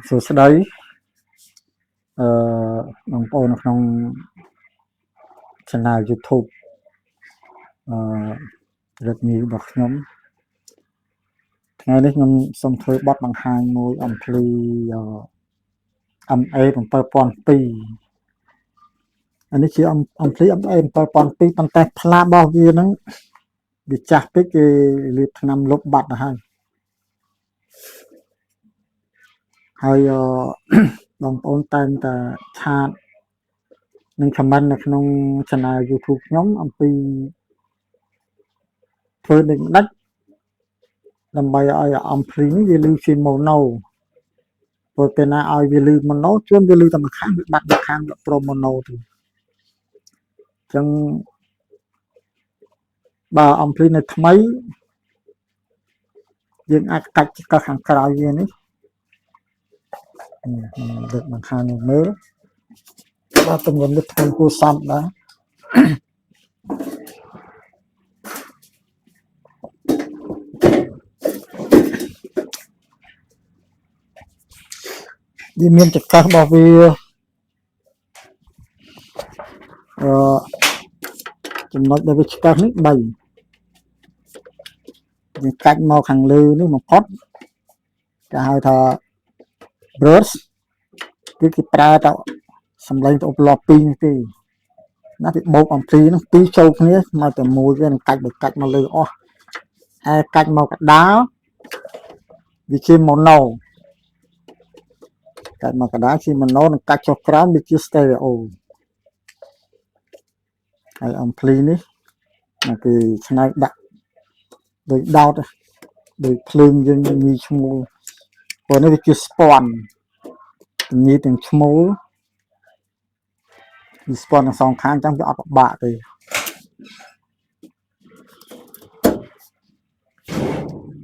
សួស្តីបងប្អូននៅក្នុង channel YouTube រត់មីរបស់ខ្ញុំថ្ងៃនេះខ្ញុំសូមធ្វើបទបង្ហាញមួយអំពី MA 7002អានេះជាអំពី MA 7002ប៉ុន្តែផ្លាករបស់វាហ្នឹងវាចាស់ពេកគេលាបថ្នាំលុបបាត់ទៅហើយបងប្អូនតែងតែឆាតនឹង comment នៅក្នុង channel YouTube ខ្ញុំអំពីធ្វើដូចមិនដាច់ដើម្បីឲ្យអំភ្លីនេះវាលឺជា mono ព្រោះពេលណាឲ្យវាលឺ mono ជួនវាលឺតែម្ខាងវាបាត់ម្ខាងវា pro mono ទៅអញ្ចឹងបើអំភ្លីនៅថ្មីយើងអាចកាច់កោះខាងក្រោយវានេះលើកបង្ហាញឲ្យមើលបាទទម្ងន់នេះធ្វើគួរសមដែរវាមានចង្កេះរបស់វាចំណុចដែលវាឆ្កឹះនេះ3យើងកាច់មកខាងលើនេះមកកត់គេហៅថា brush គឺគេប្រើតែសម្លេងទៅឧបលប់2នេះទេណាវាបោកអំភ្លីហ្នឹង2ចូលគ្នាមកតែមួយវានឹងកាច់មកលើអស់ហើយកាច់មកកដាលវាជា mono កាច់មកកដាលជា mono នឹងកាច់ចុះក្រោមវាជា stereo ហើយអំភ្លីនេះគេឆ្នៃដាក់ដូចដោតដូចភ្លើងយើងមានឈ្មោះព្រោះនេះវាជា spawn ញីទាំងឈ្មោះវា spawn ទាំងសងខាងចឹងវាអត់ពិបាកទេ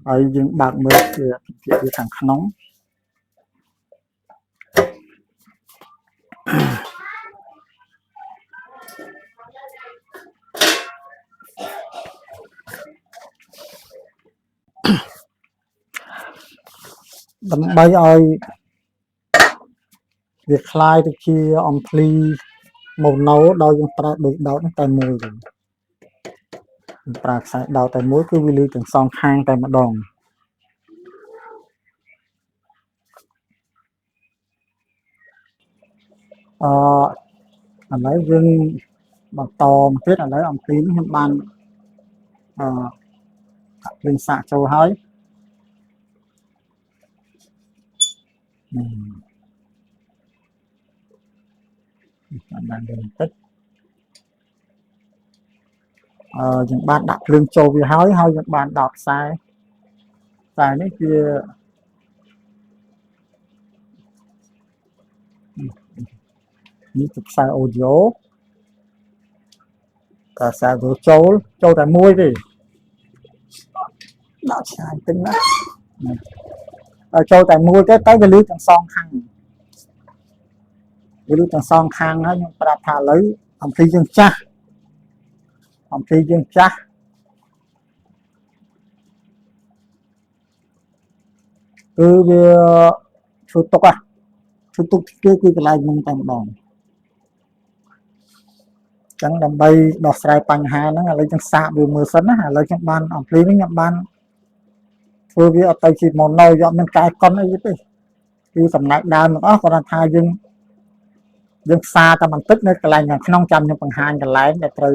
ហើយយើងបើកមើលវាខាងក្នុងដើម្បីឲ្យវាคล้ายទៅជាអំភ្លី mono ដោយយើងប្រើដូចដោតតែមួយទេយើងប្រើខ្សែដោតតែមួយគឺវាលឺទាំងសងខាងតែម្ដងឥឡូវយើងបន្តមកទៀតឥឡូវអំភ្លីនេះខ្ញុំបានដាក់ភ្លើងសាកចូលហើយបានបន្តិចយើងបានដាក់ភ្លើងចូលវាហើយយើងបានដោតខ្សែនេះជានេះជាខ្សែ audio តែខ្សែ audio ចូលតែមួយទេដាក់ឆ្ងាយតិចណាចូលតែមួយទៅវាលឺទាំងសងខាងវាលឺទាំងសងខាងហើយខ្ញុំប្រាប់ថាឥឡូវអំភ្លីយើងចាស់គឺវាធ្វើទុកគឺកន្លែងនឹងតែម្ដងចឹងដើម្បីដោះស្រាយបញ្ហាហ្នឹងឥឡូវយើងសាកវាមើលសិនណាឥឡូវខ្ញុំបានអំភ្លីនេះខ្ញុំបានធ្វើវាអត់ទៅជា mono យកមានកែកុនអីទេគឺសំណាក់ដើមទាំងអស់គាត់ថាយើងផ្សារតែបន្តិចនៅកន្លែងខាងក្នុងចាំខ្ញុំបង្ហាញកន្លែងដែលត្រូវ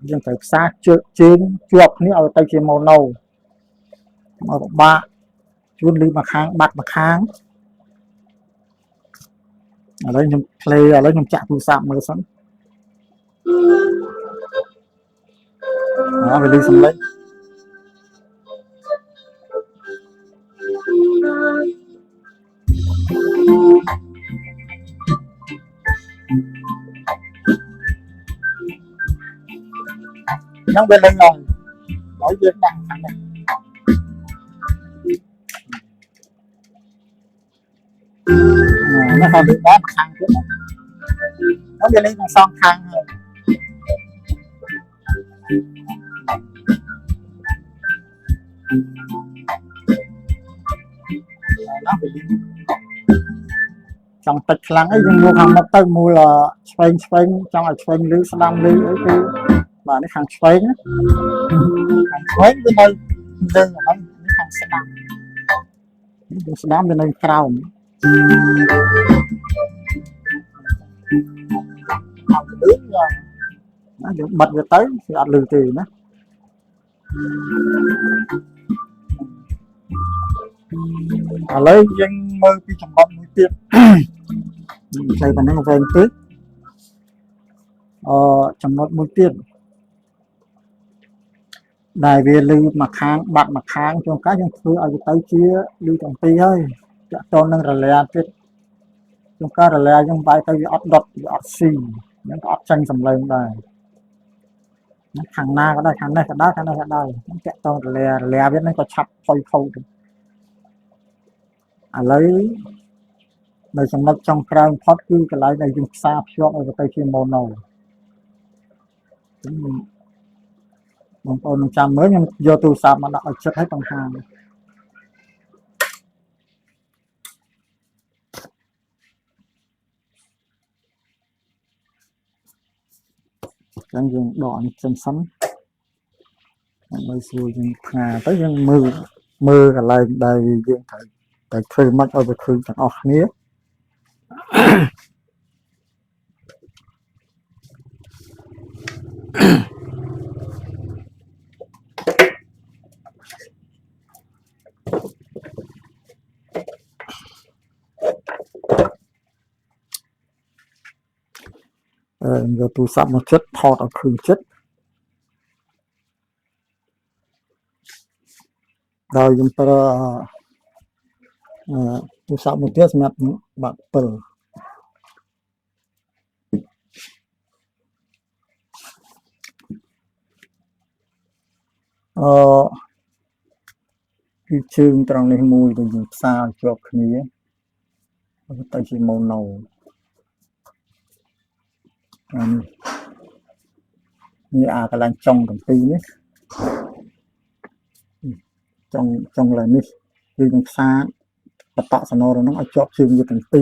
យើងត្រូវផ្សារជើងជាប់គ្នាឲ្យទៅជា mono មកពិបាកជួនលឺមួយខាងបាត់មួយខាងឥឡូវខ្ញុំ play ឥឡូវខ្ញុំចាក់ទូរស័ព្ទមើលសិនវាលឺសំឡេងហ្នឹងវាលេងងហើយយើងដាក់ខាងនេះនេះហើយដាក់ខាងទៀតហ្នឹងវាលេងទាំងសងខាងហើយ nó trong tịch lăng ấy nhưng mua hàng một tay mua là xoay trong là xoay lưới đam lưới ấy cứ mà nó hàng xoay bên đây đơn là nó hàng xe đam bên đây cao nó được bật về tới thì ăn lừ thì nó lấy dân mơ cái trong bông mũi tiết đây còn nó về tết trong một mũi tiết đại về lư mặt kháng bạn mặt kháng trong các dân thư ở tay chia lư trong tì ơi cho nên là lẹ tiết chúng ta là lẹ trong bài tay ọt đọt ọt xì những ọt xanh sầm lên đây thằng na có đây thằng này cái đó nó chạy to lẹ biết nó có chặt phôi phôi lấyในสำหรับช่องกลางพอดคือก็ไล่ในยุคซาพยอกเอาไปที่โมโนบางคนจำเมื่อยังโยตูซามันเอาเช็ดให้ตรงทางยังยังดอกจนซ้ำไม่สู้ยังหาแต่ยังมืออะไรได้ยังถ่ายแต่คือมัดเอาไปคืนจากออกนี้ giờ tôi sắp một chất thọt ở khử chất rồi chúng ta tôi sắp một chất mẹ bạn tờ cái chương trong này mùi thì dùng sao cho khí tay chỉ màu nâu như cái lan trong đồng tí nhé trong là nít vì dùng xa và tạo sản nó nó cho chương như thành tí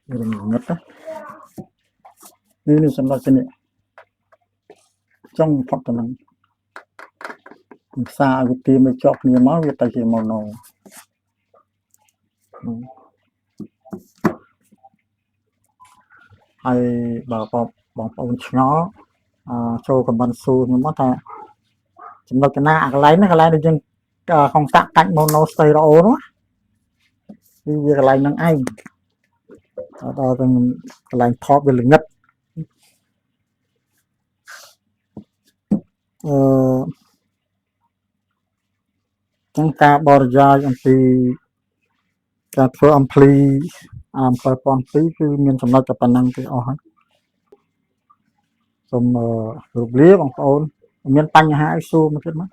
đừng ngất đóนี่สำหรับเนี่ยจ้องพักตรงนั้นซาวิธีไม่จอกเนี่ยมาวิธีโมโนไอ้บอกเอาชนะโชว์กับบันซูnhưng mà taสำหรับจะหน้าอะไรนะอะไรเดี๋ยวยังของตะกันโมโนสเตอรอยด์เนาะคืออะไรนั่งไอ้ต่อตรงอะไรท็อปเป็นหรืองัดจังการบริจาคอันที่การเพื่ออัมพลีเปิดปอนปีคือมีสำหรับจะปนังที่อ๋อสมรูปเลี้ยบของโอนมีปัญหาไอซูมาขึ้นมั้ย